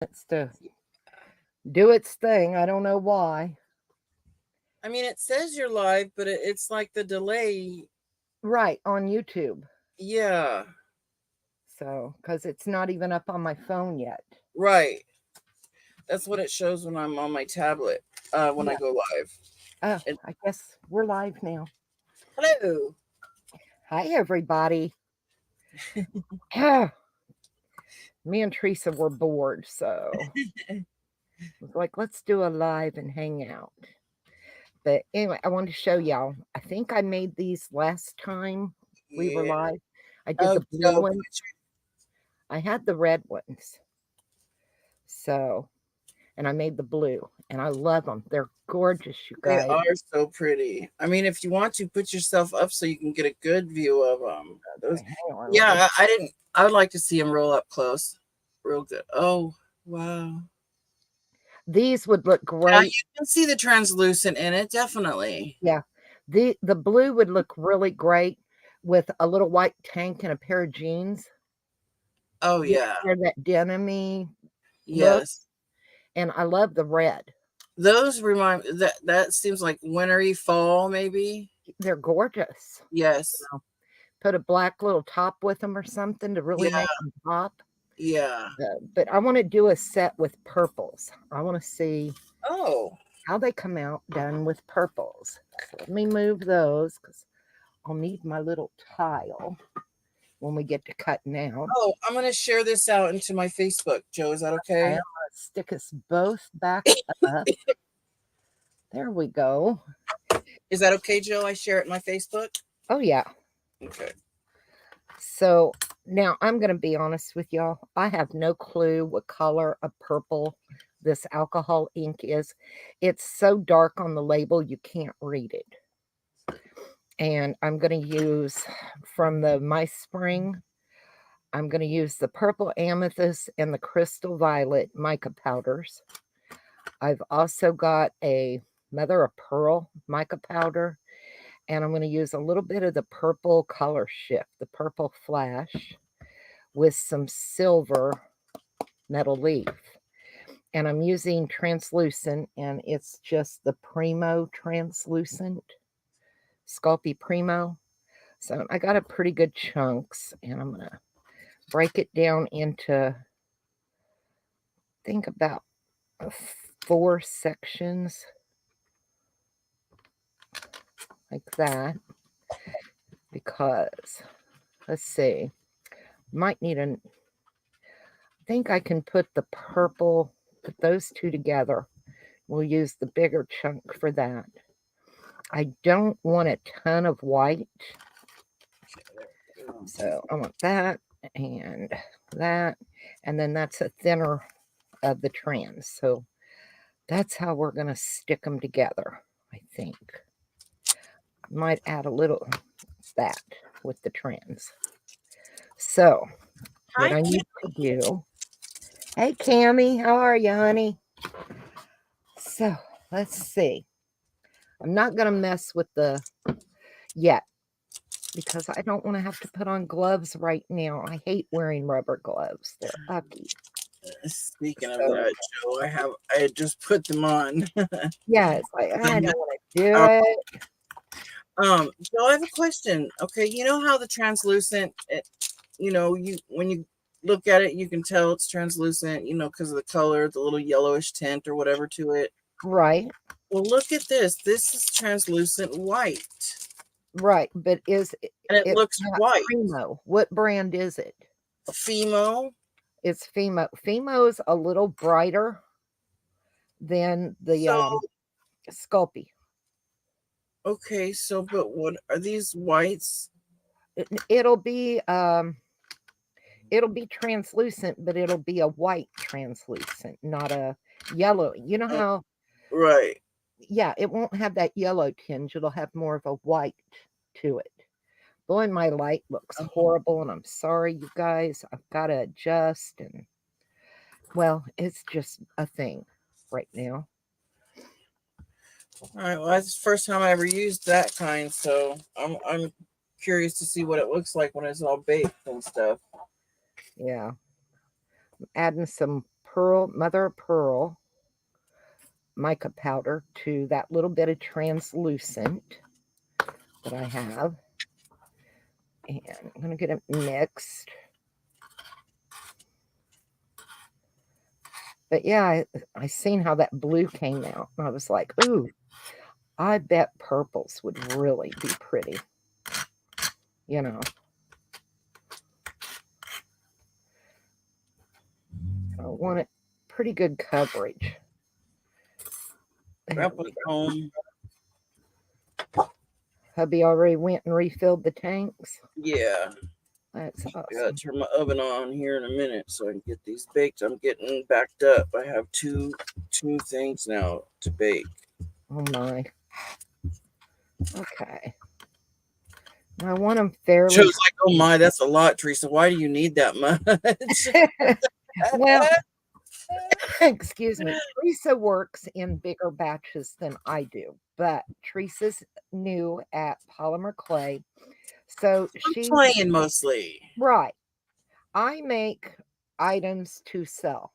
It's to do its thing. I don't know why. I mean, it says you're live, but it's like the delay. Right, on YouTube. Yeah, So, because it's not even up on my phone yet. right. That's what it shows when I'm on my tablet. When I Yeah. go live. Oh, It, I guess we're live now. hello. Hi, everybody. Me and Teresa were bored, so I was like, let's do a live and hang out. But anyway, I wanted to show y'all. I think I made these last time we were Yeah. live. I did Oh, the blue so ones. I had the red ones. So, and I made the blue, and I love them. They're gorgeous, you they guys. are so pretty. I mean, if you want to put yourself up so you can get a good view of those. Okay, hang on. Let Yeah, me. I didn't. I would like to see them roll up close, real good. Oh, wow. These would look Yeah, great. you can see the translucent in it, definitely. Yeah, the blue would look really great with a little white tank and a pair of jeans. Oh You yeah, know, that denim-y look, yes. and I love the red. Those remind that seems like wintry fall, maybe. They're gorgeous. Yes. Put a black little top with them or something to really Yeah, make them pop. yeah. But I want to do a set with purples. I want to see Oh, how they come out done with purples. So let me move those because I'll need my little tile when we get to cutting out. oh, I'm gonna share this out into my Facebook, Joe. Is that Okay, I'm okay? gonna stick us both back up. There we go. Is that okay, Joe? I share it in my Facebook. Oh yeah. Okay. So now I'm going to be honest with y'all. I have no clue what color of purple this alcohol ink is. It's so dark on the label you can't read it. And I'm going to use from the My Spring, I'm going to use the purple amethyst and the crystal violet mica powders. I've also got a mother of pearl mica powder, and I'm going to use a little bit of the purple color shift, the purple flash, with some silver metal leaf. And I'm using translucent, and it's just the Primo translucent, Sculpey Primo. So I got a pretty good chunks, and I'm gonna break it down into, think about 4 sections like that, because let's see, might need an. I think I can put the purple, put those two together. We'll use the bigger chunk for that. I don't want a ton of white. So I want that and that. And then that's a thinner of the trans. So that's how we're going to stick them together, I think. Might add a little that with the trans. So what Hi, I Kim. need to do. Hey, Cammy, how are you, honey? So let's see. I'm not going to mess with the yet because I don't want to have to put on gloves right now. I hate wearing rubber gloves. They're ucky. Speaking of So that, Joe, I had just put them on. yeah, it's like I don't want to do Um, it. Joe, I have a question. Okay, you know how the translucent, you when you look at it, you can tell it's translucent, because of the color, the little yellowish tint or whatever to it. Right, Well, look at this. This is translucent white, right. But and it it's looks not white. Primo? What brand is it? Fimo. It's Fimo. Fimo's a little brighter than the So, Sculpey. okay, so but what are these whites? It'll be it'll be translucent, but it'll be a white translucent, not a yellow. You know Oh, how, right. yeah, it won't have that yellow tinge. It'll have more of a white to it. Boy, my light looks Uh-huh. horrible, and I'm sorry, you guys. I've got to adjust, and well, it's just a thing right now. All right. Well, that's the first time I ever used that kind, so I'm curious to see what it looks like when it's all baked and stuff. Yeah, adding some mother of pearl mica powder to that little bit of translucent that I have. And I'm going to get it mixed. But yeah, I seen how that blue came out. And I was like, ooh, I bet purples would really be pretty. You know. I want it pretty good coverage. Grab a comb. Hubby already went and refilled the tanks. Yeah. That's I gotta awesome. turn my oven on here in a minute so I can get these baked. I'm getting backed up. I have two things now to bake. Oh my. Okay. I want them fairly. Joe's like, oh my, that's a lot, Teresa. Why do you need that much? Well, excuse me. Teresa works in bigger batches than I do, but Teresa's new at Polymer Clay. So she's playing mostly. right. I make items to sell.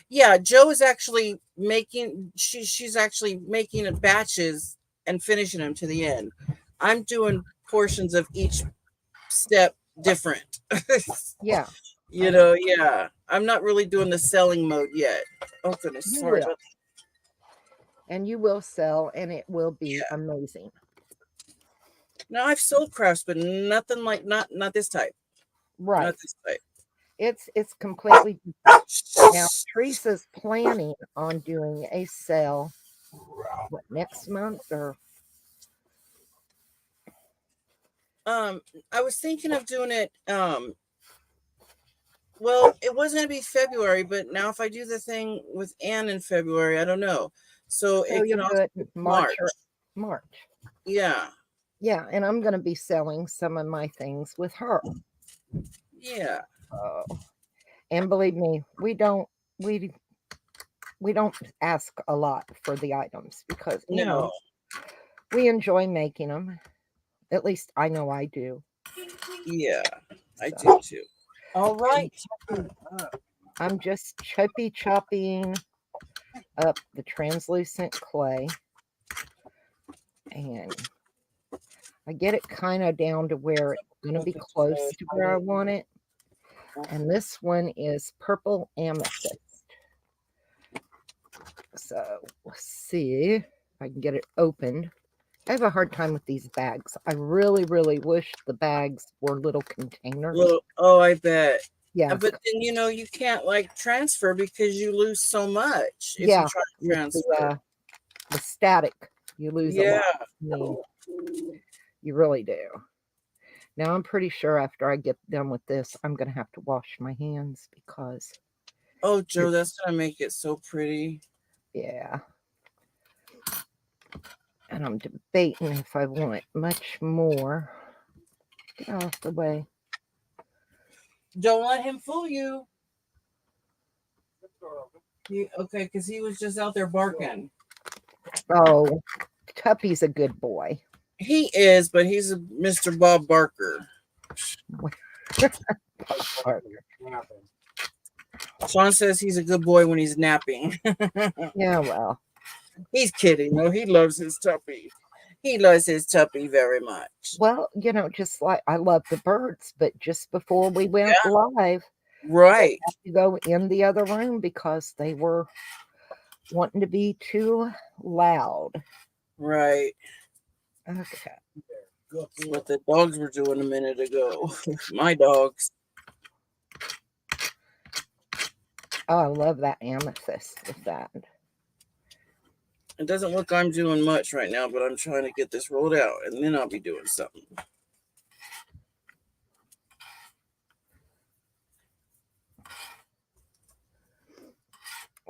Yeah, Joe is actually making she's actually making batches and finishing them to the end. I'm doing portions of each step different. Yeah. You know, yeah. I'm not really doing the selling mode yet. Oh goodness, You sorry will. about And you will sell, and it will be Yeah. amazing. No, I've sold crafts, but nothing like not this type. Right. Not this type. It's completely different. Now Teresa's planning on doing a sale next month or I was thinking of doing it well, it was going to be February, but now if I do the thing with Anne in February, I don't know. So it you'll can also do it be in March. Yeah. Yeah, and I'm going to be selling some of my things with her. Yeah. And believe me, we don't ask a lot for the items because you know we enjoy making them. At least I know I do. Yeah, I do too. All right. I'm just chopping up the translucent clay, and I get it kind of down to where it's going to be close to where I want it. And this one is purple amethyst. So let's see if I can get it opened. I have a hard time with these bags. I really, really wish the bags were little containers. Oh, I bet. Yeah. But then, you know, you can't like transfer because you lose so much if yeah, you try to transfer. The static, you lose a lot. I mean, you really do. Now, I'm pretty sure after I get done with this, I'm going to have to wash my hands because... Oh, Joe, that's going to make it so pretty. Yeah. And I'm debating if I want much more. Get off the way. Don't let him fool you. Okay, because he was just out there barking. Oh, Tuppy's a good boy. He is, but he's a Mr. Bob Barker. Sean says he's a good boy when he's napping. Yeah, well. He's kidding. No, he loves his Tuppy. He loves his Tuppy very much. Well, you know, just like I love the birds, but just before we went live, right, I had to go in the other room because they were wanting to be too loud. Right. Okay. That's what the dogs were doing a minute ago. My dogs. Oh, I love that amethyst with that. It doesn't look I'm doing much right now, but I'm trying to get this rolled out, and then I'll be doing something.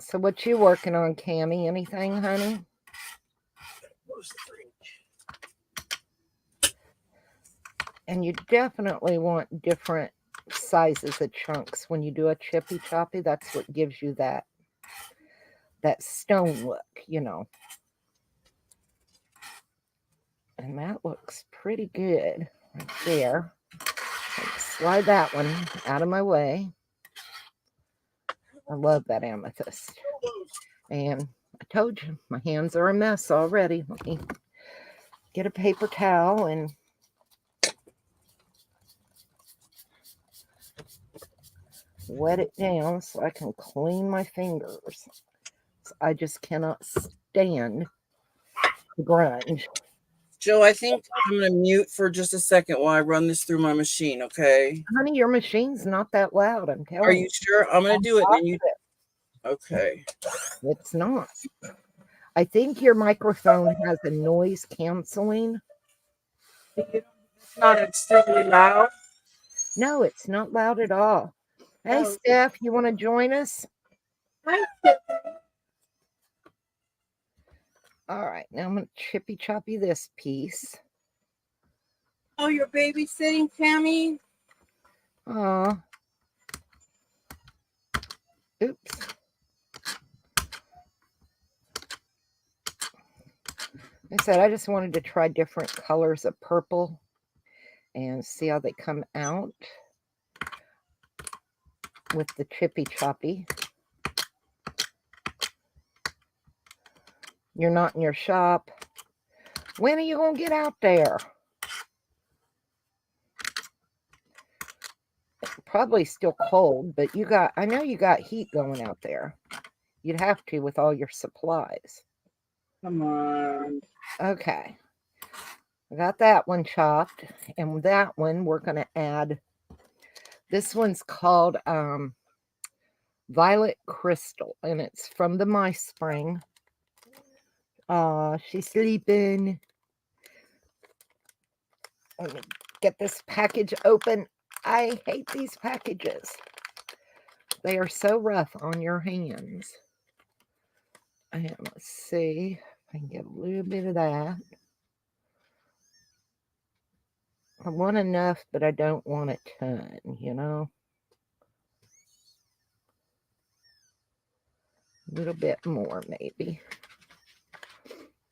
So what you working on, Cammie? Anything, honey? And you definitely want different sizes of chunks when you do a chippy choppy. That's what gives you that stone look, you know. And that looks pretty good right there. Slide that one out of my way. I love that amethyst. And I told you, my hands are a mess already. Let me get a paper towel and wet it down so I can clean my fingers. I just cannot stand the grunge. Jo, I think I'm going to mute for just a second while I run this through my machine, okay? Honey, your machine's not that loud, I'm Are telling you you. sure? I'm going to do it. And you, okay. It's not. I think your microphone has a noise canceling. It's not extremely loud. No, it's not loud at all. Hey, Oh. Steph, you want to join us? Hi. All right, now I'm going to chippy choppy this piece. Oh, you're babysitting, Tammy? Oh, oops. Like I said, I just wanted to try different colors of purple and see how they come out with the chippy choppy. You're not in your shop. When are you going to get out there? Probably still cold, but I know you got heat going out there. You'd have to with all your supplies. Come on. Okay. I got that one chopped. And with that one, we're going to add, this one's called Violet Crystal, and it's from the Mice Spring. She's sleeping. Let me get this package open. I hate these packages. They are so rough on your hands. And let's see if I can get a little bit of that. I want enough, but I don't want a ton, you know? A little bit more, maybe.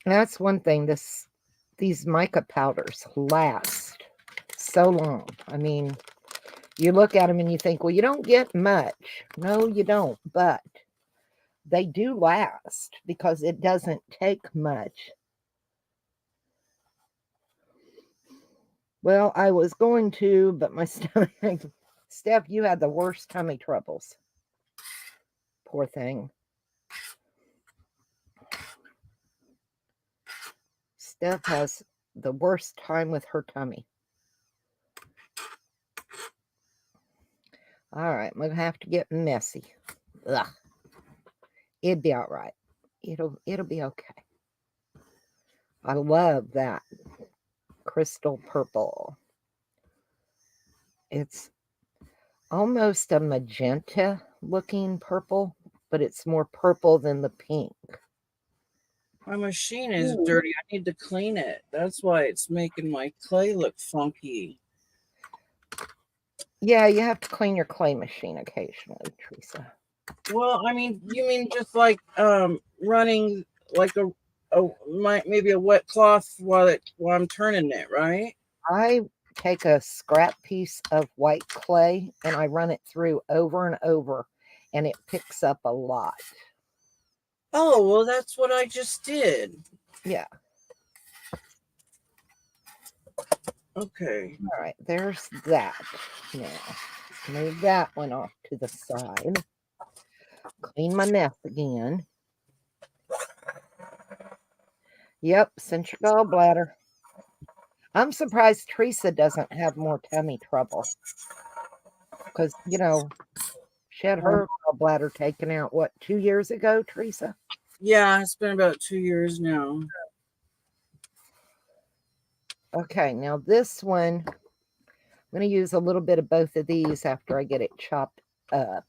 That's one thing. These mica powders last so long. I mean, you look at them and you think, well, you don't get much. No, you don't. But they do last because it doesn't take much. Well, I was going to, but my stomach. Steph, you had the worst tummy troubles. Poor thing. Steph has the worst time with her tummy. All right, I'm gonna have to get messy. Ugh. It'd be all right. It'll be okay. I love that crystal purple. It's almost a magenta looking purple, but it's more purple than the pink. My machine is dirty. I need to clean it. That's why it's making my clay look funky. Yeah, you have to clean your clay machine occasionally, Teresa. Well, I mean, you mean just like running like maybe a wet cloth while I'm turning it, right? I take a scrap piece of white clay and I run it through over and over, and it picks up a lot. Oh, well, that's what I just did. Yeah. Okay. All right, there's that. Now, move that one off to the side. Clean my mess again. Yep, central gallbladder. I'm surprised Teresa doesn't have more tummy trouble. Because, she had her gallbladder taken out, 2 years ago, Teresa? Yeah, it's been about 2 years now. Okay, now this one, I'm going to use a little bit of both of these after I get it chopped up.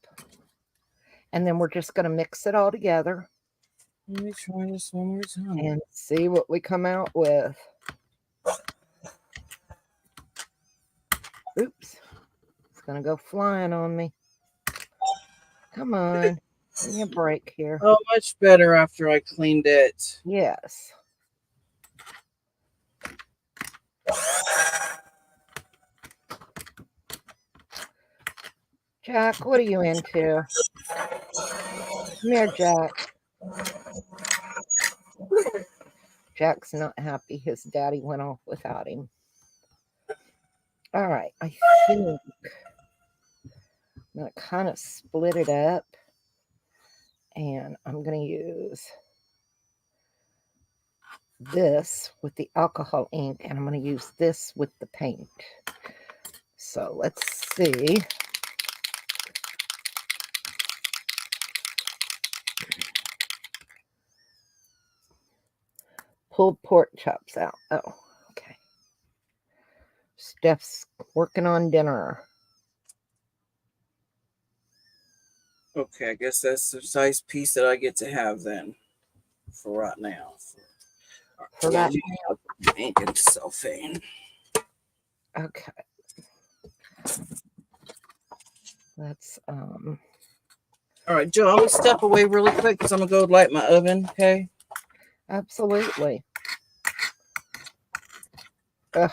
And then we're just going to mix it all together. Let me try this one more time. And see what we come out with. Oops. It's going to go flying on me. Come on. Give me a break here. Oh, much better after I cleaned it. Yes. Jack, what are you into? Come here, Jack. Jack's not happy his daddy went off without him. All right, I think I'm going to kind of split it up. And I'm going to use this with the alcohol ink, and I'm going to use this with the paint. So let's see. Pulled pork chops out. Oh, okay. Steph's working on dinner. Okay, I guess that's the size piece that I get to have then for right now. For that, ink and cellophane. okay. Let's All right, Joe, I'm gonna step away really quick because I'm gonna go light my oven. Okay. Absolutely. Ugh.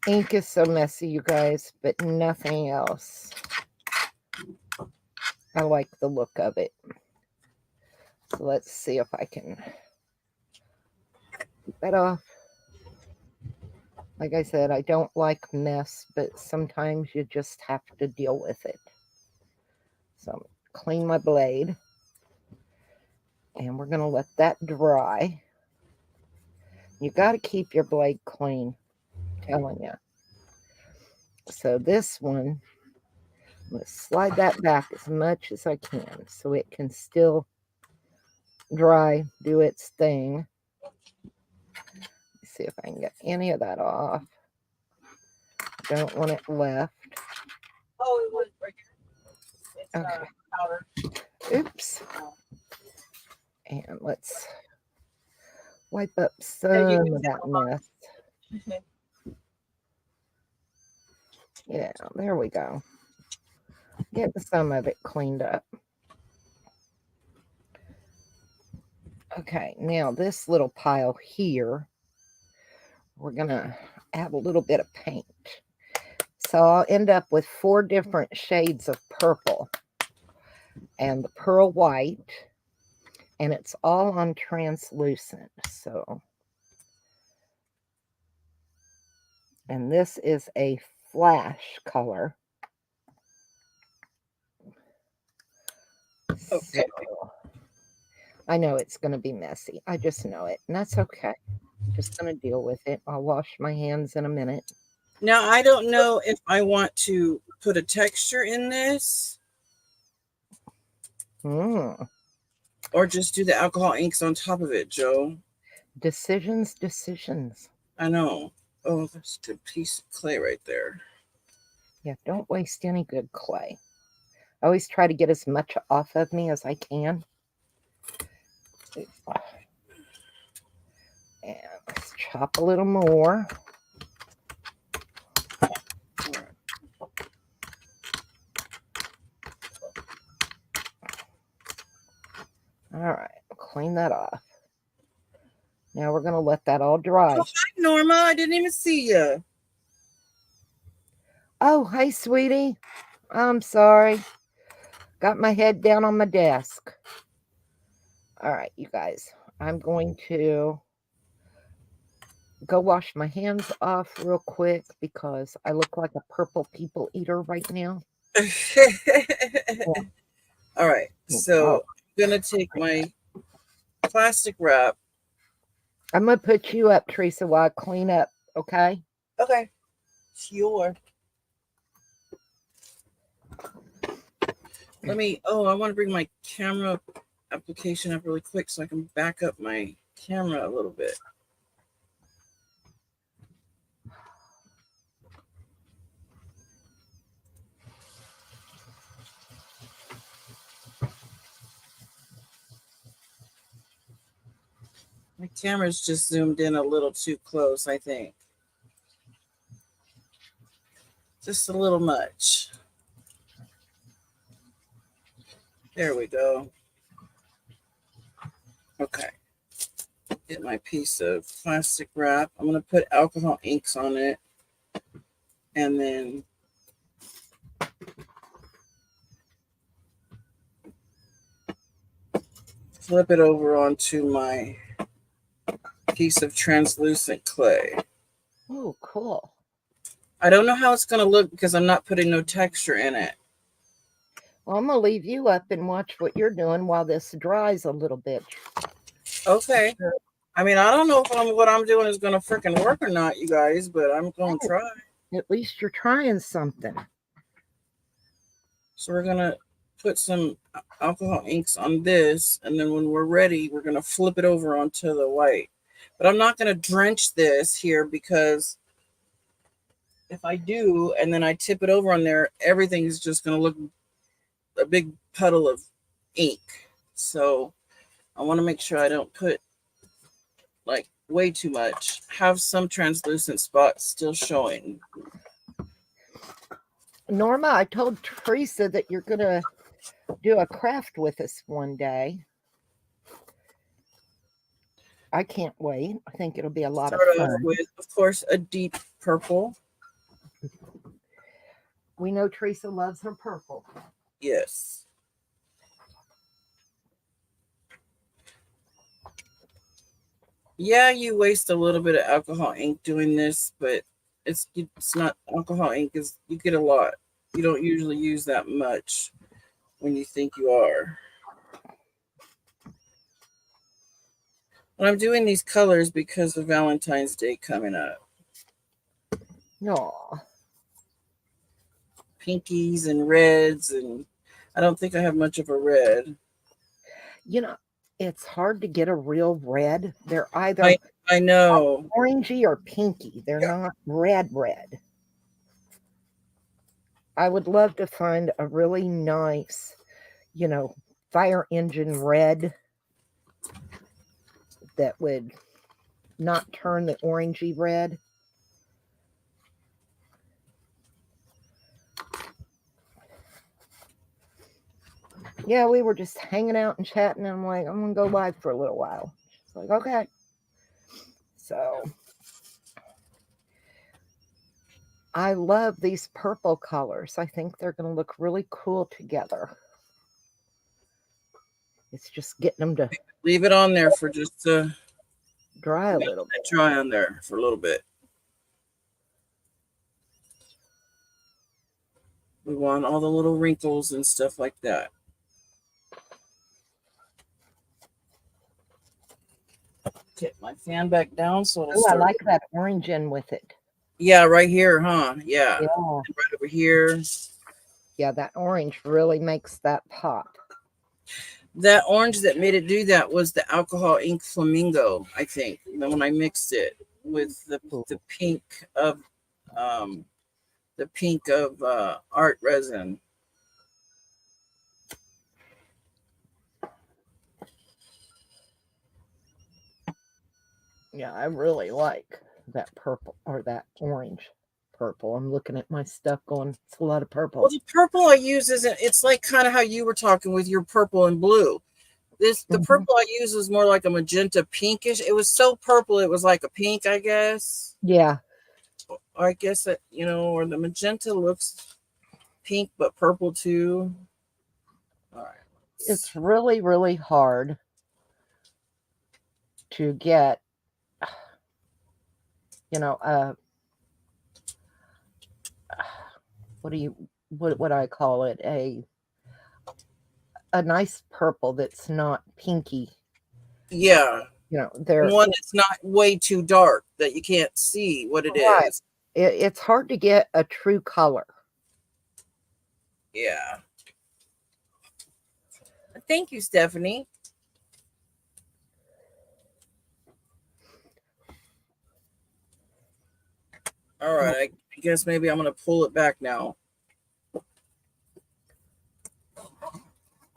Ink is so messy, you guys, but nothing else. I like the look of it. So let's see if I can keep that off. Like I said, I don't like mess, but sometimes you just have to deal with it. So clean my blade. And we're going to let that dry. You got to keep your blade clean, I'm telling you. So this one, I'm going to slide that back as much as I can so it can still dry, do its thing. Let's see if I can get any of that off. Don't want it left. Oh, it was right here. It's Okay. powder. Oops. And let's wipe up some of that mess. Yeah, there we go. Getting some of it cleaned up. Okay, now this little pile here, we're going to add a little bit of paint. So I'll end up with 4 different shades of purple and the pearl white, and it's all on translucent. So, and this is a flash color. Okay. So, I know it's going to be messy. I just know it, and that's okay. I'm just going to deal with it. I'll wash my hands in a minute. Now, I don't know if I want to put a texture in this or just do the alcohol inks on top of it, Joe. Decisions. I know. Oh, that's a good piece of clay right there. Yeah, don't waste any good clay. I always try to get as much off of me as I can. And let's chop a little more. All right, clean that off. Now we're going to let that all dry. Oh, hi, Norma. I didn't even see you. Oh, hey, sweetie. I'm sorry. Got my head down on my desk. All right, you guys. I'm going to go wash my hands off real quick because I look like a purple people eater right now. All right. So I'm going to take my plastic wrap. I'm going to put you up, Teresa, while I clean up, okay? Okay. Sure. I want to bring my camera application up really quick so I can back up my camera a little bit. My camera's just zoomed in a little too close, I think. Just a little much. There we go. Okay. Get my piece of plastic wrap. I'm going to put alcohol inks on it. And then flip it over onto my piece of translucent clay. Oh, cool. I don't know how it's going to look because I'm not putting no texture in it. Well, I'm going to leave you up and watch what you're doing while this dries a little bit. Okay. I mean, I don't know if what I'm doing is going to freaking work or not, you guys, but I'm going to try. At least you're trying something. So we're going to put some alcohol inks on this, and then when we're ready, we're going to flip it over onto the white. But I'm not going to drench this here because if I do, and then I tip it over on there, everything is just going to look a big puddle of ink. So I want to make sure I don't put like way too much. Have some translucent spots still showing. Norma, I told Teresa that you're going to do a craft with us one day. I can't wait. I think it'll be a lot of fun. Start off with, of course, a deep purple. We know Teresa loves her purple. Yes. Yeah, you waste a little bit of alcohol ink doing this, but it's not alcohol ink. Is you get a lot. You don't usually use that much when you think you are. And I'm doing these colors because of Valentine's Day coming up. No. Pinkies and reds, and I don't think I have much of a red. You know, it's hard to get a real red. They're either I know orangey or pinky. They're not red. I would love to find a really nice, fire engine red that would not turn the orangey red. Yeah, we were just hanging out and chatting, and I'm like, I'm going to go live for a little while. She's like, okay. So I love these purple colors. I think they're going to look really cool together. It's just getting them to leave it on there for just dry a little bit. Dry on there for a little bit. We want all the little wrinkles and stuff like that. Get my fan back down so it'll start. I like that orange in with it. Yeah, right here, huh? Yeah. Yeah. And right over here. Yeah, that orange really makes that pop. That orange that made it do that was the alcohol ink flamingo, I think. And then when I mixed it with the pink of art resin. Yeah, I really like that purple or that orange purple. I'm looking at my stuff going, it's a lot of purple. Well, the purple I use it's like kind of how you were talking with your purple and blue. The purple I use is more like a magenta pinkish. It was so purple it was like a pink, I guess. Yeah. Or I guess that, or the magenta looks pink but purple too. All right. It's really, really hard to get, what I call it? A nice purple that's not pinky. Yeah. They're one that's not way too dark that you can't see what it is. It's hard to get a true color. Yeah. Thank you, Stephanie. All right, I guess maybe I'm going to pull it back now.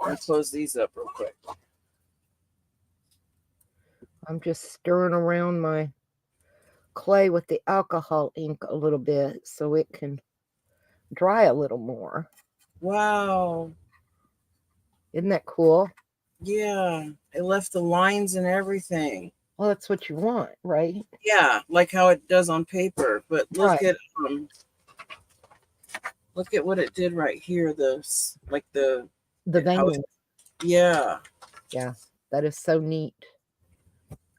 I'll close these up real quick. I'm just stirring around my clay with the alcohol ink a little bit so it can dry a little more. Wow. Isn't that cool? Yeah, it left the lines and everything. Well, that's what you want, right? Yeah, like how it does on paper. But look at what it did right here. The veining. Yeah. Yeah. Yeah. That is so neat.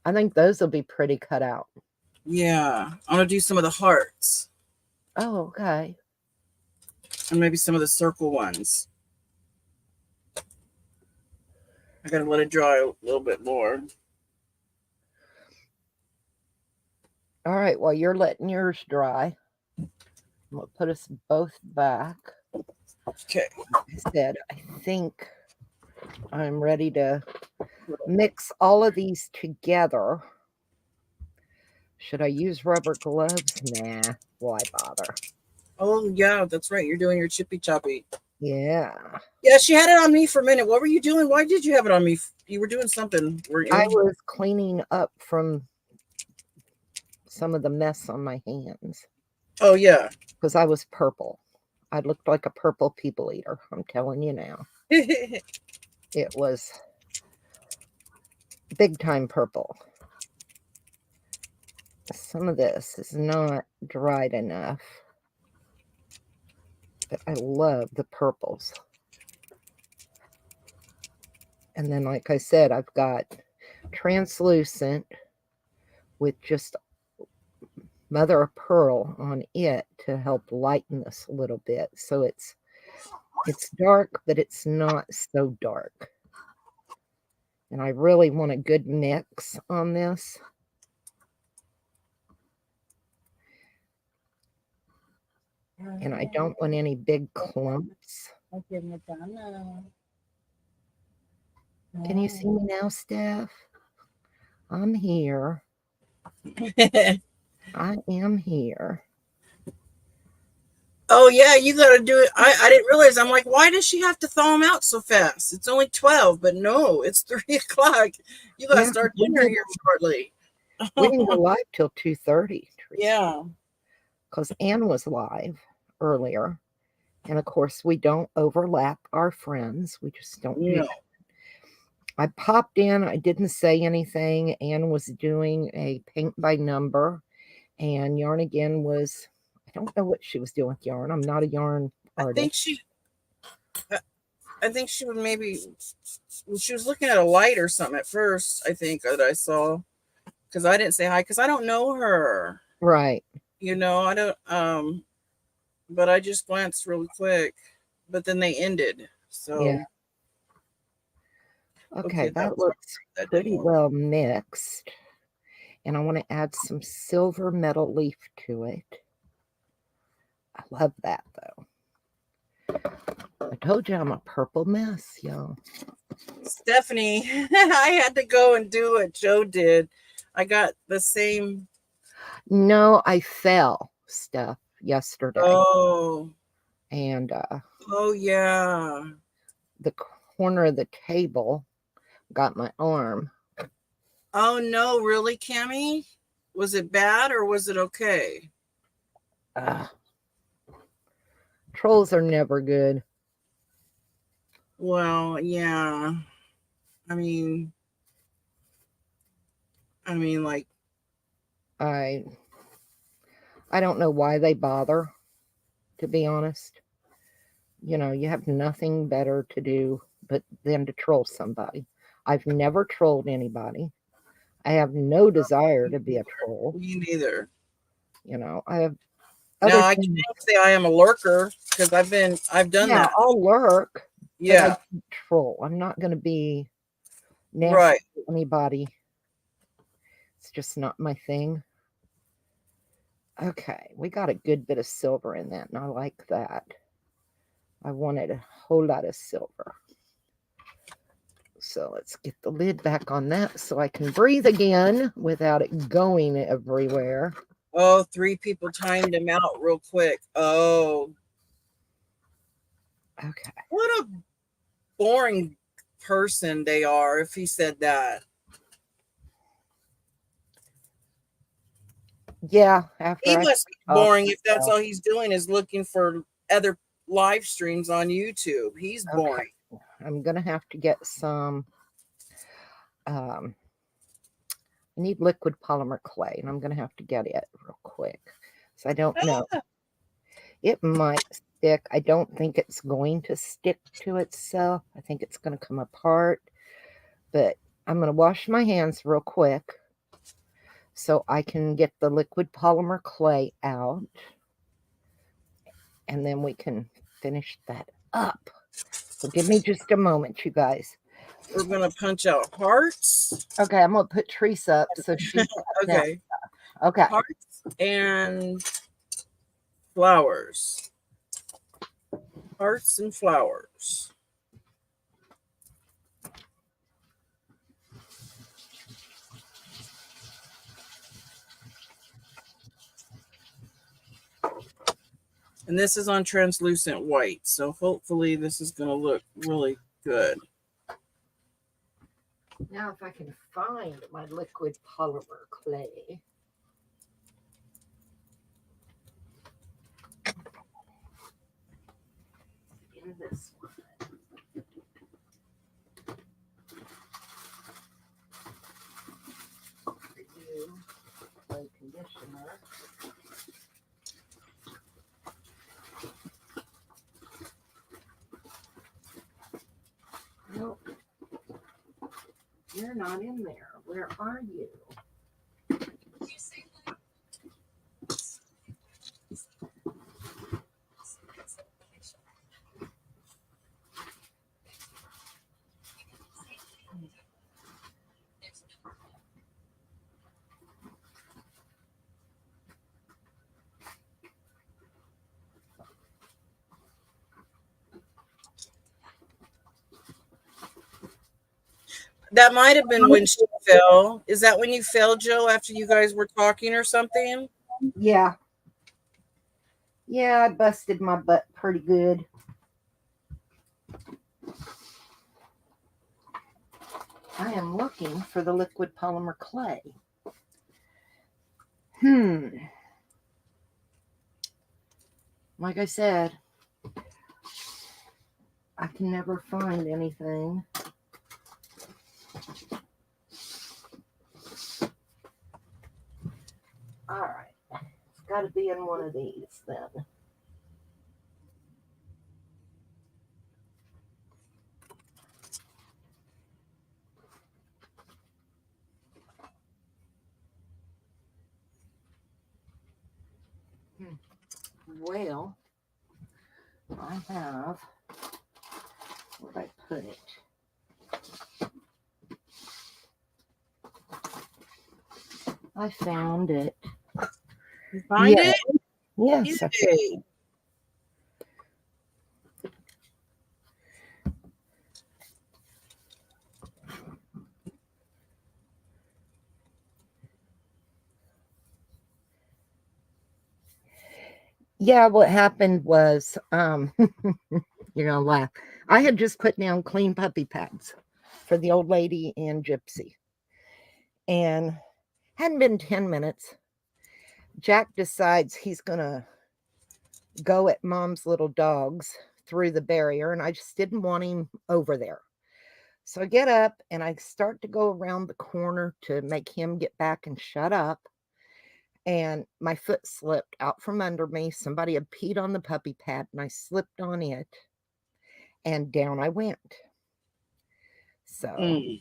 I think those will be pretty cut out. Yeah. I want to do some of the hearts Oh, okay. and maybe some of the circle ones. I got to let it dry a little bit more. All right. Well, you're letting yours dry. I'm going to put us both back. Okay. Like I said, I think I'm ready to mix all of these together. Should I use rubber gloves? Nah, why bother? Oh, yeah, that's right. You're doing your chippy choppy. Yeah. Yeah, she had it on me for a minute. What were you doing? Why did you have it on me? You were doing something, were I you? was cleaning up from some of the mess on my hands Oh, yeah. because I was purple. I looked like a purple people eater. I'm telling you now. It was big time purple. Some of this is not dried enough, but I love the purples. And then, like I said, I've got translucent with just mother of pearl on it to help lighten this a little bit. So it's dark, but it's not so dark. And I really want a good mix on this. And I don't want any big clumps. Can you see me now, Steph? I'm here. I am here. Oh, yeah, you got to do it. I didn't realize. I'm like, why does she have to thaw them out so fast? It's only 12, but no, it's 3 o'clock. You got to start dinner here shortly. We didn't go live till 2:30. Yeah. Because Ann was live earlier. And of course, we don't overlap our friends. We just don't do No. that. I popped in. I didn't say anything. Ann was doing a paint by number. And Yarn Again was, I don't know what she was doing with yarn. I'm not a yarn artist. I think she would maybe, she was looking at a light or something at first, I think, that I saw. Because I didn't say hi, because I don't know her. Right. You know, I don't, but I just glanced really quick. But then they ended. So. Yeah. Okay, that looks pretty well mixed. And I want to add some silver metal leaf to it. I love that, though. I told you I'm a purple mess, y'all. Stephanie, I had to go and do what Jo did. I got the same. No, I fell, Steph, yesterday. Oh. And oh, yeah. the corner of the table got my arm. Oh, no, really, Cammie? Was it bad or was it okay? Trolls are never good. Well, yeah. I mean, like, I don't know why they bother, to be honest. You know, you have nothing better to do but than to troll somebody. I've never trolled anybody. I have no desire to be a troll. Me neither. You know, I have other now, I can't say I am a lurker because I've done that. I'll lurk. Yeah. But I can't troll. I'm not going to be nasty to anybody. It's just not my thing. Okay, we got a good bit of silver in that, and I like that. I wanted a whole lot of silver. So let's get the lid back on that so I can breathe again without it going everywhere. Oh, 3 people timed him out real quick. Oh. Okay. What a boring person they are if he said that. Yeah. After he must be boring if that's all he's doing is looking for other live streams on YouTube. He's boring. I'm going to have to get some... I need liquid polymer clay, and I'm going to have to get it real quick. So I don't know. It might stick. I don't think it's going to stick to itself. I think it's going to come apart. But I'm going to wash my hands real quick so I can get the liquid polymer clay out. And then we can finish that up. So give me just a moment, you guys. We're going to punch out hearts. Okay, I'm going to put Tereasa up so she's okay. Okay. Hearts and flowers. Hearts and flowers. And this is on translucent white. So hopefully this is going to look really good. Now if I can find my liquid polymer clay. In this one. Review clay conditioner. Nope. You're not in there. Where are you? That might have been when she fell. Is that when you fell, Jo, after you guys were talking or something? Yeah. Yeah, I busted my butt pretty good. I am looking for the liquid polymer clay. Like I said, I can never find anything. All right. It's got to be in one of these then. Well, I have, where'd I put it? I found it. You find it? Yes. Yay. Yeah, what happened was, you're gonna laugh. I had just put down clean puppy pads for the old lady and Gypsy. And hadn't been 10 minutes. Jack decides he's gonna go at mom's little dogs through the barrier, and I just didn't want him over there. So I get up and I start to go around the corner to make him get back and shut up. And my foot slipped out from under me. Somebody had peed on the puppy pad and I slipped on it and down I went. So, of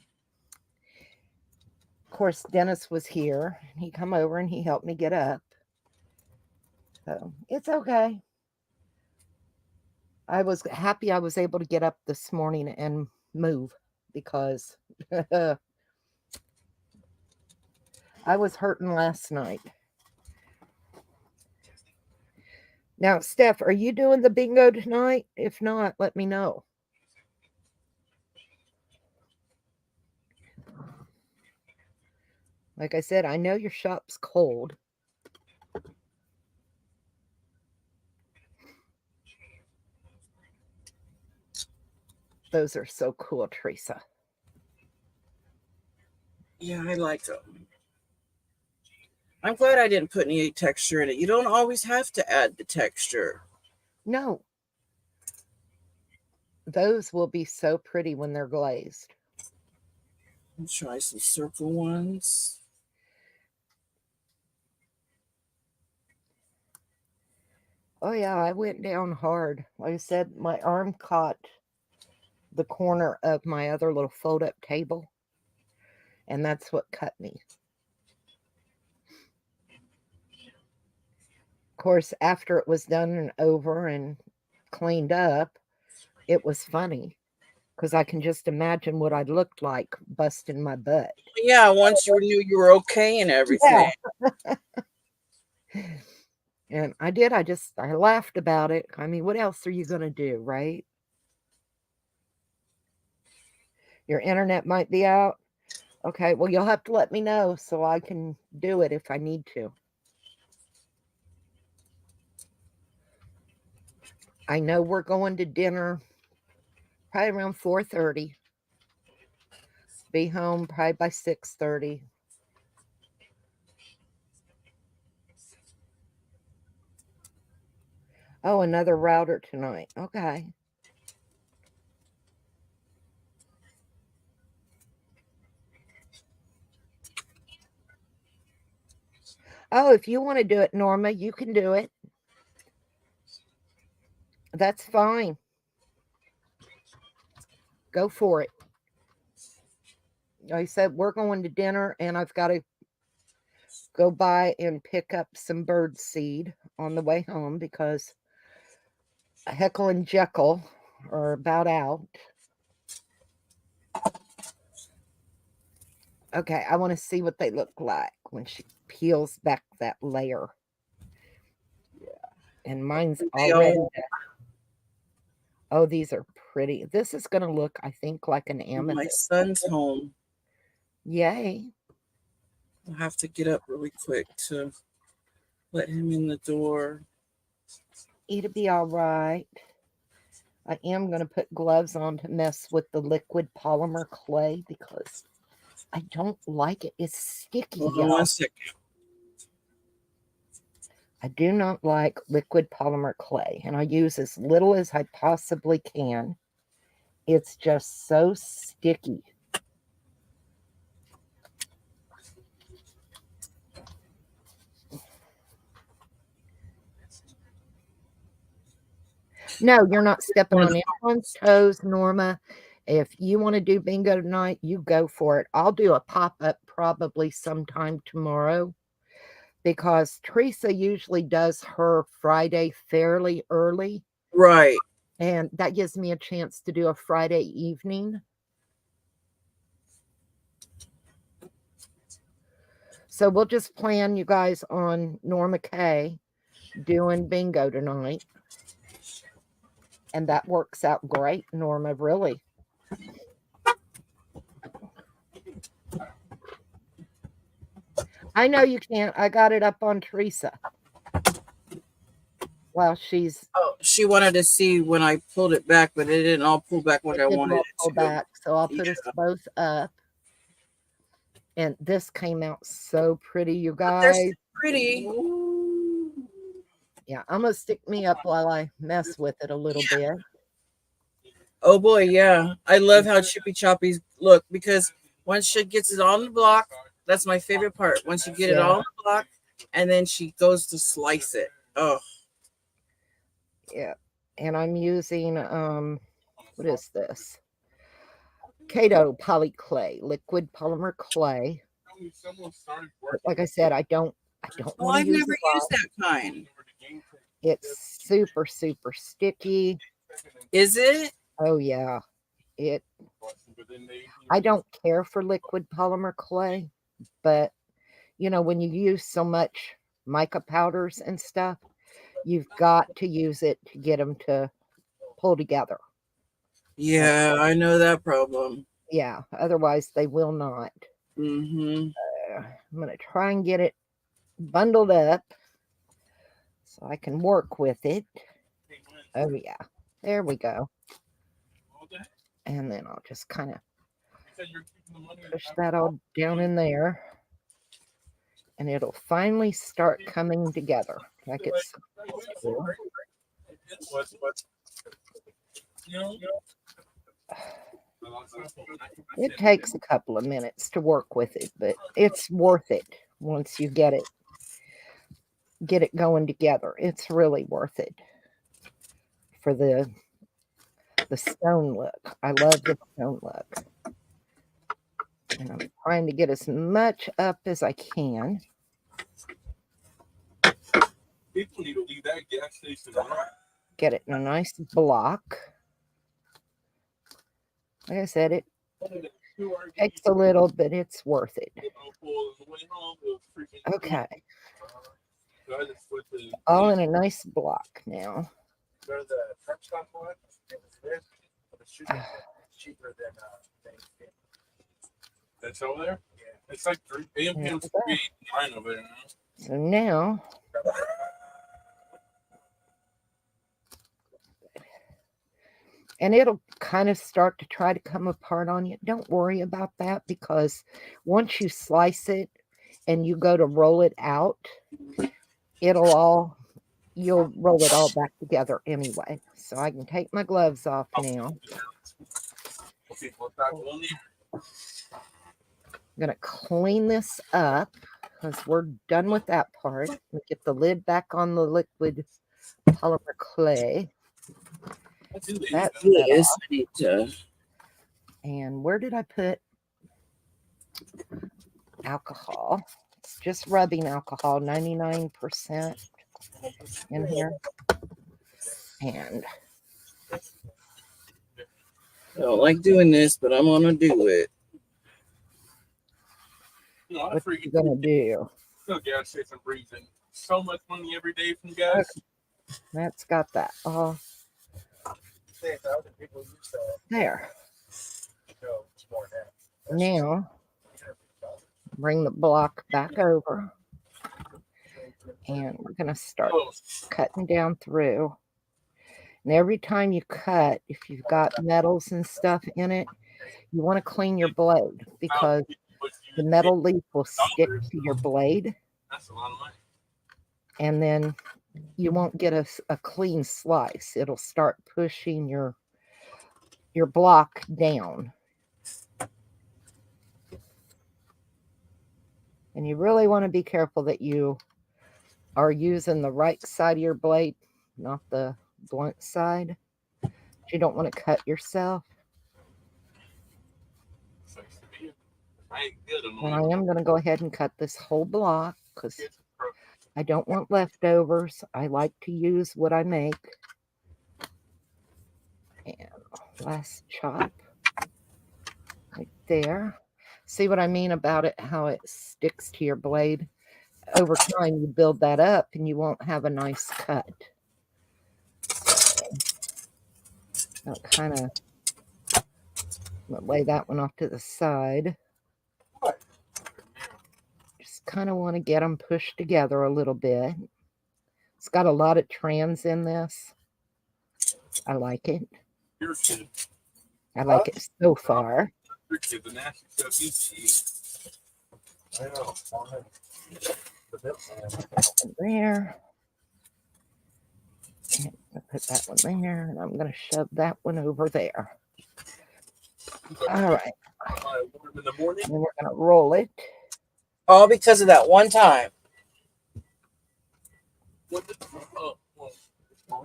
course, Dennis was here. He come over and he helped me get up. So it's okay. I was happy I was able to get up this morning and move because I was hurting last night. Now, Steph, are you doing the bingo tonight? If not, let me know. Like I said, I know your shop's cold. Those are so cool, Tereasa. Yeah, I like them. I'm glad I didn't put any texture in it. You don't always have to add the texture. No. Those will be so pretty when they're glazed. I'll try some circle ones. Oh, yeah, I went down hard. Like I said, my arm caught the corner of my other little fold-up table. And that's what cut me. Of course, after it was done and over and cleaned up, it was funny because I can just imagine what I looked like busting my butt. Yeah, once you knew you were okay and everything. Yeah. And I did. I laughed about it. I mean, what else are you going to do, right? Your internet might be out. Okay, well, you'll have to let me know so I can do it if I need to. I know we're going to dinner probably around 4:30. Be home probably by 6:30. Oh, another router tonight. Okay. Oh, if you want to do it, Norma, you can do it. That's fine. Go for it. I said we're going to dinner and I've got to go by and pick up some bird seed on the way home because Heckle and Jekyll are about out. Okay, I want to see what they look like when she peels back that layer. And mine's already done. Oh, these are pretty. This is going to look, I think, like an amethyst. My son's home. Yay. I'll have to get up really quick to let him in the door. It'll be all right. I am going to put gloves on to mess with the liquid polymer clay because I don't like it. It's sticky. Hold on 1 second. I do not like liquid polymer clay, and I use as little as I possibly can. It's just so sticky. No, you're not stepping on anyone's toes, Norma. If you want to do bingo tonight, you go for it. I'll do a pop-up probably sometime tomorrow because Teresa usually does her Friday fairly early. Right. And that gives me a chance to do a Friday evening. So we'll just plan, you guys, on Norma Kay doing bingo tonight. And that works out great, Norma, really. I know you can't. I got it up on Teresa. While she's... Oh, she wanted to see when I pulled it back, but it didn't all pull back like I wanted it to. Back, so I'll put us both up. And this came out so pretty, you guys. They're so pretty. Yeah, I'm going to stick me up while I mess with it a little bit. Oh boy, yeah. I love how chippy choppies look because once she gets it on the block, that's my favorite part. Once you get it all on the block and then she goes to slice it. Oh. Yeah. And I'm using what is this? Kato poly clay, liquid polymer clay. But like I said, I don't want to use never used that kind. It's super, super sticky. Is it? Oh yeah. I don't care for liquid polymer clay, but you know, when you use so much mica powders and stuff, you've got to use it to get them to pull together. Yeah, I know that problem. Yeah, otherwise they will not. I'm going to try and get it bundled up so I can work with it. Oh yeah, there we go. And then I'll just kind of push that all down in there. And it'll finally start coming together like it's supposed to. It takes a couple of minutes to work with it, but it's worth it once you get it going together. It's really worth it for the stone look. I love the stone look. And I'm trying to get as much up as I can. People need to leave that gas station alone. Get it in a nice block. Like I said, it takes a little, but it's worth it. Okay. All in a nice block now. That's over there? It's like 3 AM 389 over there now. So now and it'll kind of start to try to come apart on you. Don't worry about that, because once you slice it and you go to roll it out, you'll roll it all back together anyway. So I can take my gloves off now. I'm going to clean this up because we're done with that part. Let me get the lid back on the liquid polymer clay. That's yes, I need to. And where did I put alcohol? It's just rubbing alcohol, 99% in here. And I don't like doing this, but I'm gonna do it. what are you gonna do? No gas station breathing so much money every day from gas. Okay. That's got that. There. Now, bring the block back over. And we're going to start cutting down through. And every time you cut, if you've got metals and stuff in it, you want to clean your blade, because the metal leaf will stick to your blade. That's a lot of money. And then you won't get a clean slice. It'll start pushing your block down. And you really want to be careful that you are using the right side of your blade, not the blunt side. You don't want to cut yourself. And I am going to go ahead and cut this whole block because I don't want leftovers. I like to use what I make. And last chop right there. See what I mean about it, how it sticks to your blade? Over time, you build that up and you won't have a nice cut. I'll kind of lay that one off to the side. Just kind of want to get them pushed together a little bit. It's got a lot of trans in this. I like it. I like it so far. There. And I'll put that one there, and I'm going to shove that one over there. All right. And then we're going to roll it. All because of that one time.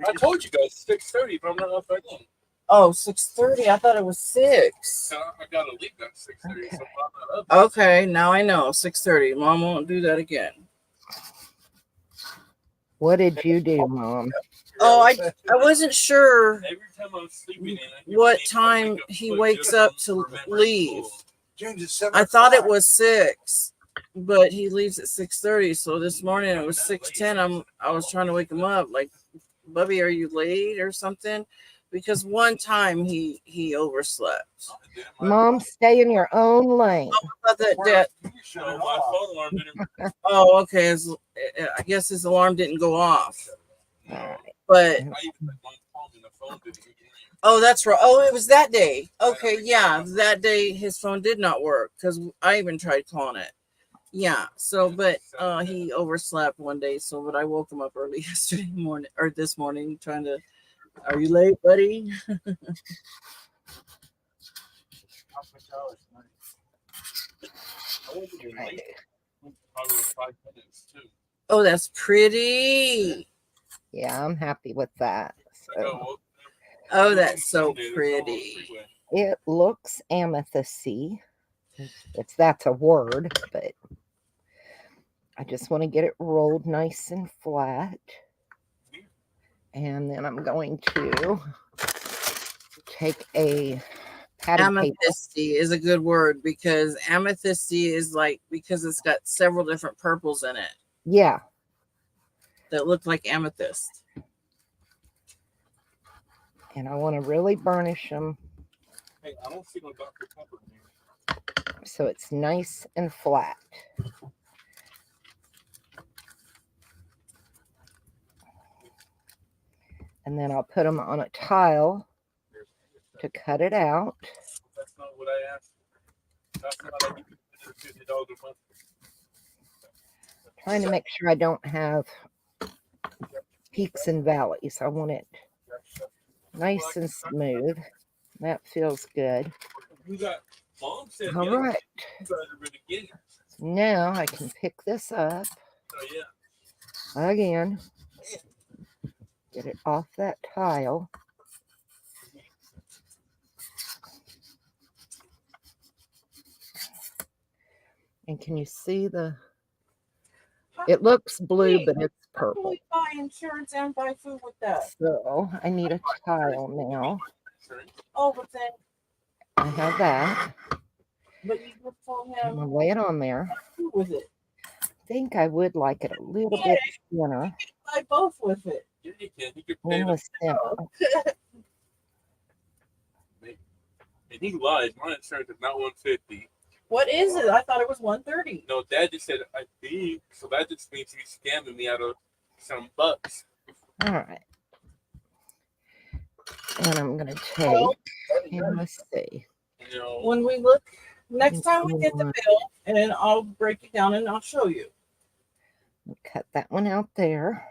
I told you guys 6:30, but I'm not up by then. Oh, 6:30. I thought it was 6. I got to leave at 6:30, Okay. so I'm not up. Okay, now I know. 6:30. Mom won't do that again. What did you do, Mom? Oh, I wasn't sure Every time I'm sleeping in, what time he wakes up to leave. I thought it was 6, but he leaves at 6:30. So this morning it was 6:10. I was trying to wake him up, like, Bubby, are you late or something? Because one time he overslept. Mom, stay in your own lane. Oh, I thought that. My phone alarm didn't. Oh, okay. I guess his alarm didn't go off. All right. But I even had one phone and the phone didn't even ring. oh, that's right. Oh, it was that day. Okay, yeah, that day his phone did not work because I even tried calling it. Yeah. So, but he overslept one day. So, but I woke him up early yesterday morning or this morning, trying to. Are you late, buddy? Probably 5 minutes too. Oh, that's pretty. Yeah, I'm happy with that. So Oh, that's so pretty. it looks amethysty. if that's a word, but I just want to get it rolled nice and flat. And then I'm going to take a padded paper. Amethysty is a good word because amethysty is like because it's got several different purples in it Yeah. that look like amethyst. And I want to really burnish them Hey, I don't see no Dr. Pepper in here. so it's nice and flat. And then I'll put them on a tile to cut it out. That's not what I asked. That's not like you can $50 a month. Trying to make sure I don't have peaks and valleys. I want it nice and smooth. That feels good. We got Mom said All right. you guys are really getting it. Now I can pick this up So yeah. again. Get it off that tile. And can you see the, it looks blue, but it's How can purple. we buy insurance and buy food with that? So I need a tile now. Oh, but then, I have that. but you just told I'm him gonna lay it on there. food with it. I think I would like it a little bit thinner Buy both with it. Yeah, you can. He could pay in the center. And he lied. My insurance is not 150. What is it? I thought it was 130. No, Dad just said I think. So that just means he's scamming me out of some bucks. All right. And I'm gonna take, and let's see. You know, When we look next time we get the bill, and then I'll break it down and I'll show you. Cut that one out there.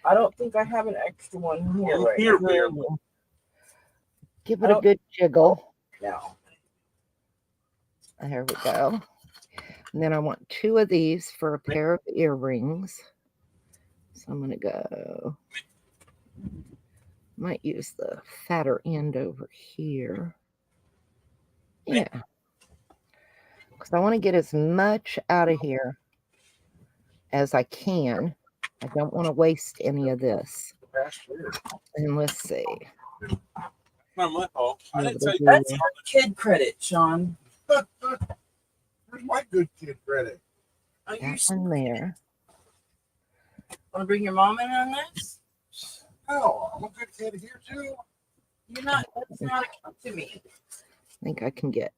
I don't think I have an extra one here right here, barely. Give it a good jiggle. now. There we go. And then I want 2 of these for a pair of earrings. So I'm going to go, might use the fatter end over here. Yeah. Because I want to get as much out of here as I can. I don't want to waste any of this. And let's see. Not my fault. I didn't tell you. That's your kid credit, Sean. Where's my good kid credit? Are you That one there. want to bring your mom in on this? Hell, I'm a good kid here too. You're not. That's not up to me. I think I can get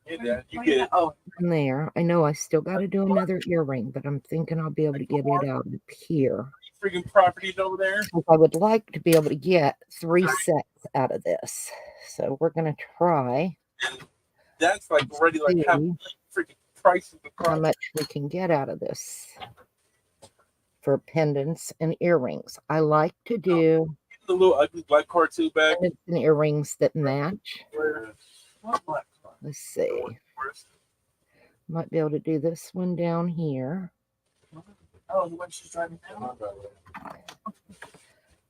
Yeah, Dad, you get it. Oh, one there. I know I still got to do another earring, but I'm thinking I'll be able to get it out of here. Freaking properties over there. I would like to be able to get 3 sets out of this. So we're going to try That's like already like half see freaking price of the how car. much we can get out of this for pendants and earrings. I like to do The little ugly black car too back. pendants and earrings that match. what black car? Let's see. Might be able to do this one down here. Oh, the one she's driving now.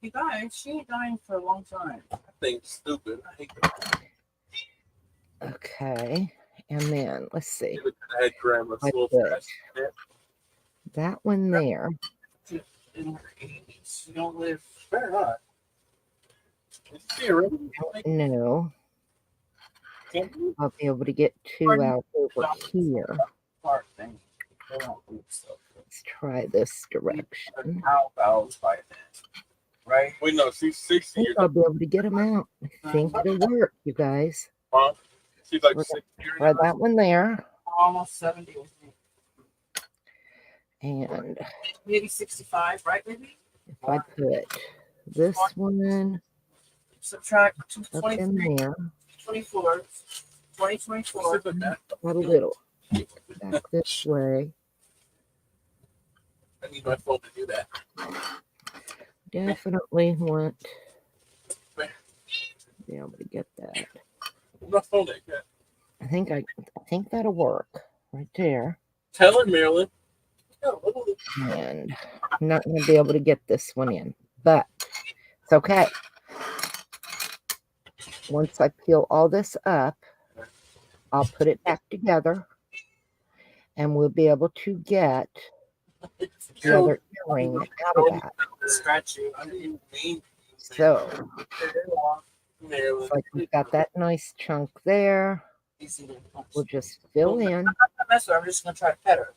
You guys, she ain't dying for a long time. That thing's stupid. I hate that. Okay. And then let's see. Give it to the head grandma's Like little this. fast. That one there. In her 80s, she don't live. Better not. It's here, right? No. Can't you? I'll be able to get 2 out over here. Part thing. They don't move stuff. Let's try this direction. How about by then? Right? Wait, no, she's I 60 think years I'll be able to get them out. I think it'll work, you guys. old. She's like We're 60 years Try old. that one there. Almost 70 with me. And Maybe 65, right? Maybe? if I put this one Subtract up 23, in there, 24, 2024. Sit back. quite a little. Back this way. I need my phone to do that. Definitely want to be able to get that. My phone like that. I think that'll work right there. Tell her, Marilyn. And I'm not going to be able to get this one in, but it's okay. Once I peel all this up, I'll put it back together and we'll be able to get the other earring out of that. Scratching. I mean, So it's like we've got that nice chunk there. We'll just fill in. I'm just gonna try to pet her.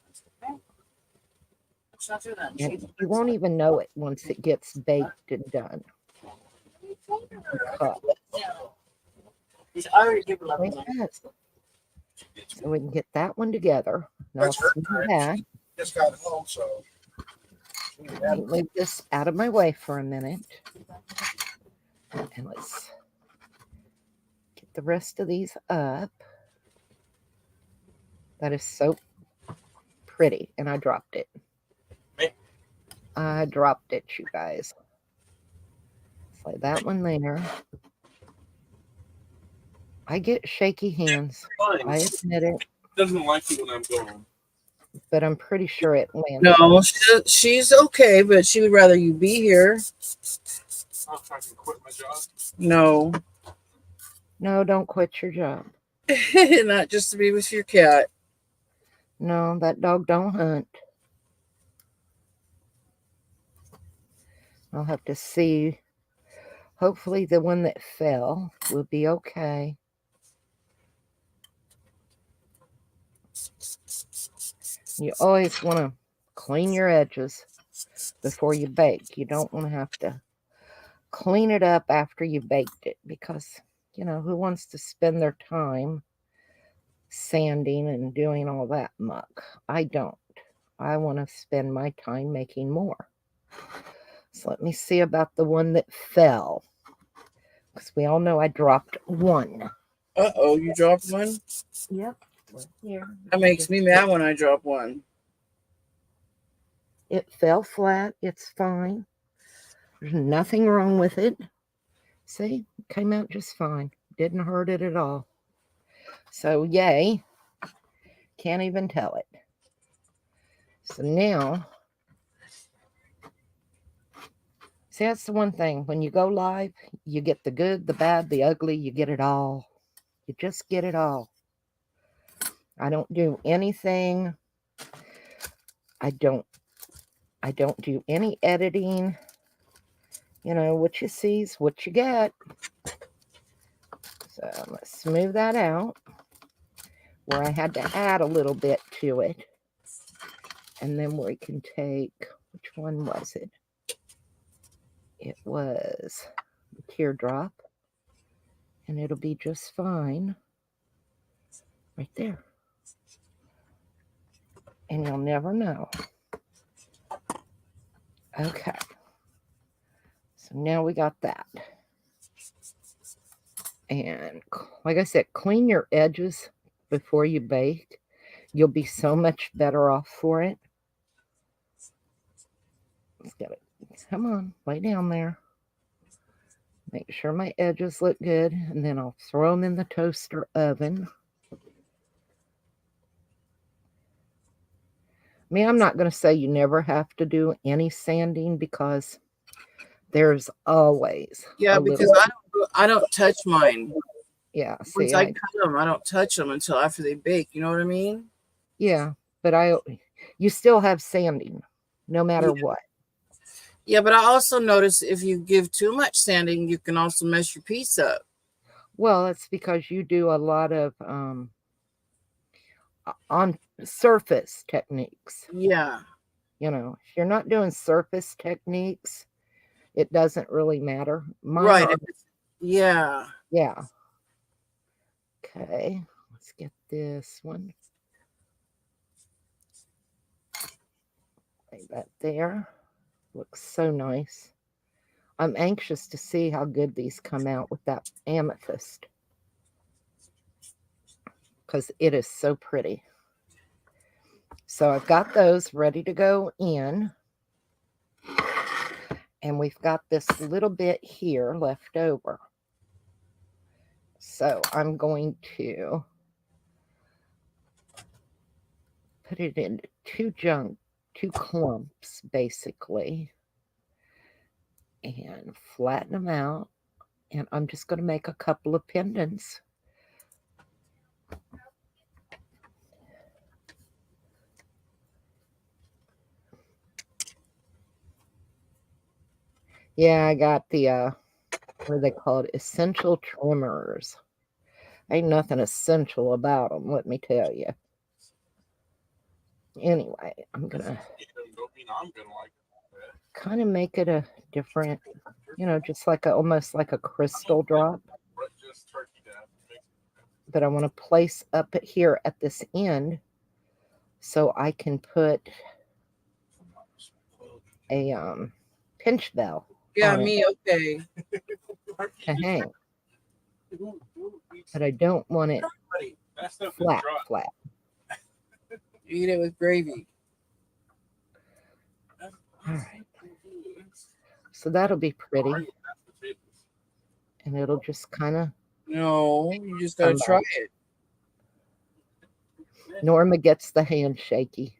Let's not do that. And you won't even know it once it gets baked and done. Because I already give her like love. that. So we can get that one together. Now That's her smooth time. that. Just got home, so. Let me leave this out of my way for a minute. And let's get the rest of these up. That is so pretty. And I dropped it. I dropped it, you guys. Slide that one there. I get shaky hands. I admit it. Doesn't like it when I'm gone. But I'm pretty sure it landed. No, she's okay, but she would rather you be here. I'll try to quit my job. No, No, don't quit your job. not just to be with your cat. No, that dog don't hunt. I'll have to see. Hopefully the one that fell will be okay. You always want to clean your edges before you bake. You don't want to have to clean it up after you baked it because, you know, who wants to spend their time sanding and doing all that muck? I don't. I want to spend my time making more. So let me see about the one that fell. Because we all know I dropped one. Uh-oh, you dropped one? Yep. Here. That makes me mad when I drop one. It fell flat. It's fine. There's nothing wrong with it. See? It came out just fine. Didn't hurt it at all. So, yay. Can't even tell it. So now, see, that's the one thing. When you go live, you get the good, the bad, the ugly. You get it all. You just get it all. I don't do anything. I don't do any editing. You know, what you see is what you get. So let's smooth that out where I had to add a little bit to it. And then we can take, which one was it? It was the teardrop. And it'll be just fine right there. And you'll never know. Okay. So now we got that. And like I said, clean your edges before you bake. You'll be so much better off for it. Let's get it. Come on, lay down there. Make sure my edges look good. And then I'll throw them in the toaster oven. I mean, I'm not going to say you never have to do any sanding because there's always Because I don't touch mine. Yeah, Once see, I cut them, I don't touch them until after they bake. You know what I mean? yeah, but you still have sanding, no matter what. Yeah, but I also notice if you give too much sanding, you can also mess your piece up. Well, it's because you do a lot of on surface techniques. Yeah. You know, if you're not doing surface techniques, it doesn't really matter. Mine Right. are- Yeah. yeah. Okay, let's get this one. Lay that there. Looks so nice. I'm anxious to see how good these come out with that amethyst. Because it is so pretty. So I've got those ready to go in. And we've got this little bit here left over. So I'm going to put it into two clumps, basically. And flatten them out. And I'm just going to make a couple of pendants Yeah, I got the what are they called? Essential trimmers. Ain't nothing essential about them, let me tell you. Anyway, I'm gonna Don't mean I'm gonna like it. kind of make it a different, just like almost like a crystal drop. Just turkey dad. But I want to place up it here at this end so I can put a pinch bell Yeah, on it me, okay. to hang. But I don't want it That stuff is flat, dry. flat. Eat it with gravy. All right. So that'll be pretty. And it'll just kind of No, you just gotta come try back. it. Norma gets the hand shaky.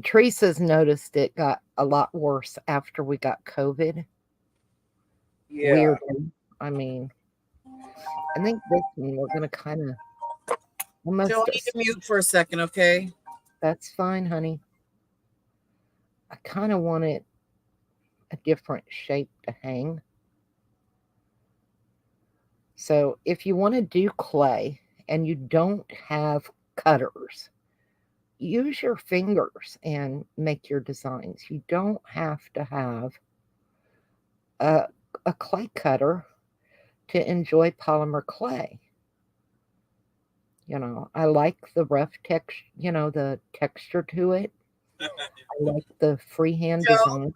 Teresa's noticed it got a lot worse after we got COVID. Yeah. Weirdly. I mean, I think this one we're going to kind of almost. So I need to mute for a second, okay? That's fine, honey. I kind of want it a different shape to hang. So if you want to do clay and you don't have cutters, use your fingers and make your designs. You don't have to have a clay cutter to enjoy polymer clay. I like the rough texture, the texture to it. I like the freehand Joe? design.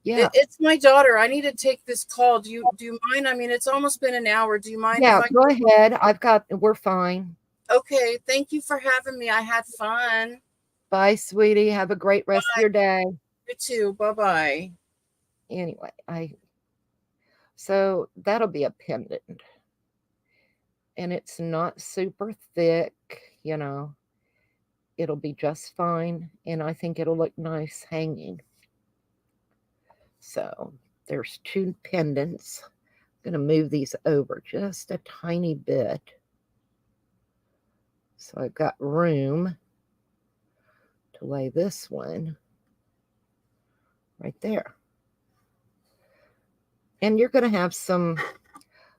Yeah. It's my daughter. I need to take this call. Do you mind? I mean, it's almost been an hour. Do you mind Yeah, if I go ahead. We're fine. Okay, thank you for having me. I had fun. Bye, sweetie. Have a great rest of your day. You too. Bye-bye. Anyway, so that'll be a pendant. And it's not super thick, It'll be just fine. And I think it'll look nice hanging. So there's 2 pendants. I'm going to move these over just a tiny bit. So I've got room to lay this one right there. And you're going to have some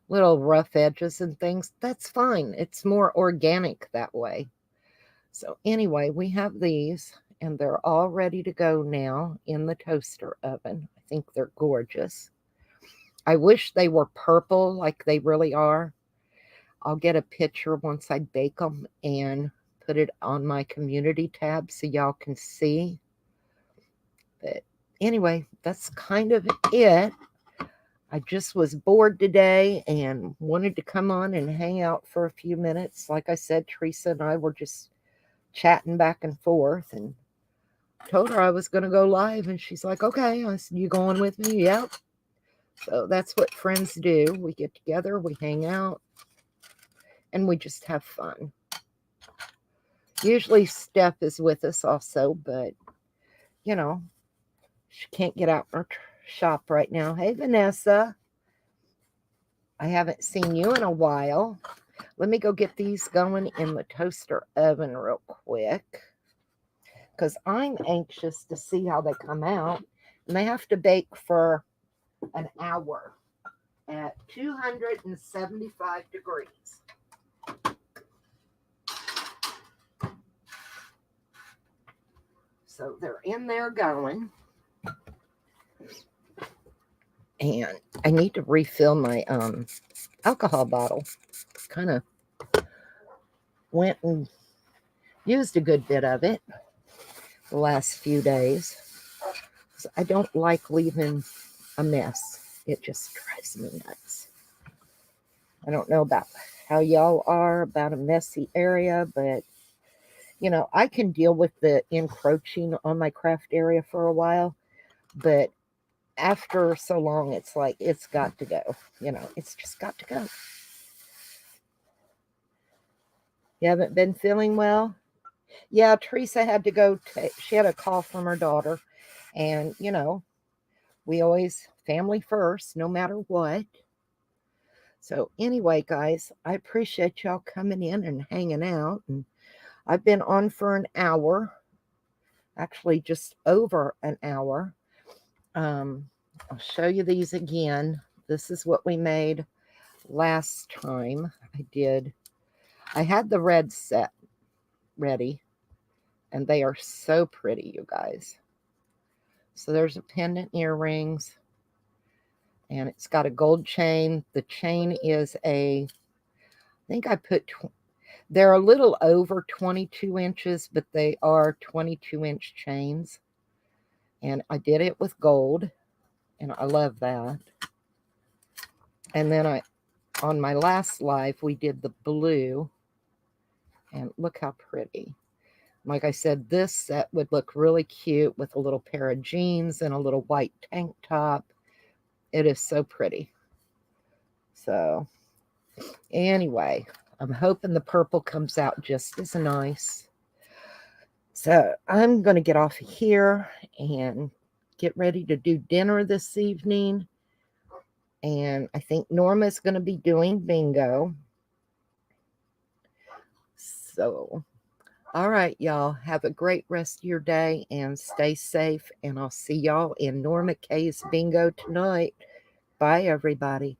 little rough edges and things. That's fine. It's more organic that way. So anyway, we have these and they're all ready to go now in the toaster oven. I think they're gorgeous. I wish they were purple like they really are. I'll get a picture once I bake them and put it on my community tab so y'all can see. But anyway, that's kind of it. I just was bored today and wanted to come on and hang out for a few minutes. Like I said, Teresa and I were just chatting back and forth and told her I was going to go live. And she's like, okay. I said, you going with me? Yep. So that's what friends do. We get together, we hang out, and we just have fun. Usually Steph is with us also, but, she can't get out or shop right now. Hey, Vanessa. I haven't seen you in a while. Let me go get these going in the toaster oven real quick because I'm anxious to see how they come out. And they have to bake for an hour at 275 degrees. So they're in there going. And I need to refill my alcohol bottle. Kind of went and used a good bit of it the last few days. So I don't like leaving a mess. It just drives me nuts. I don't know about how y'all are about a messy area, but I can deal with the encroaching on my craft area for a while, but after so long, it's like, it's got to go. It's just got to go. You haven't been feeling well? Yeah, Teresa had to go. She had a call from her daughter. And, we always family first, no matter what. So anyway, guys, I appreciate y'all coming in and hanging out. And I've been on for an hour. Actually, just over an hour. I'll show you these again. This is what we made last time. I had the red set ready, and they are so pretty, you guys. So there's a pendant earrings, and it's got a gold chain. The chain is I think I put, they're a little over 22 inches, but they are 22-inch chains. And I did it with gold, and I love that. And then on my last live, we did the blue, and look how pretty. Like I said, this set would look really cute with a little pair of jeans and a little white tank top. It is so pretty. So anyway, I'm hoping the purple comes out just as nice. So I'm going to get off of here and get ready to do dinner this evening. And I think Norma's going to be doing bingo. So, all right, y'all. Have a great rest of your day and stay safe. And I'll see y'all in Norma K's bingo tonight. Bye, everybody.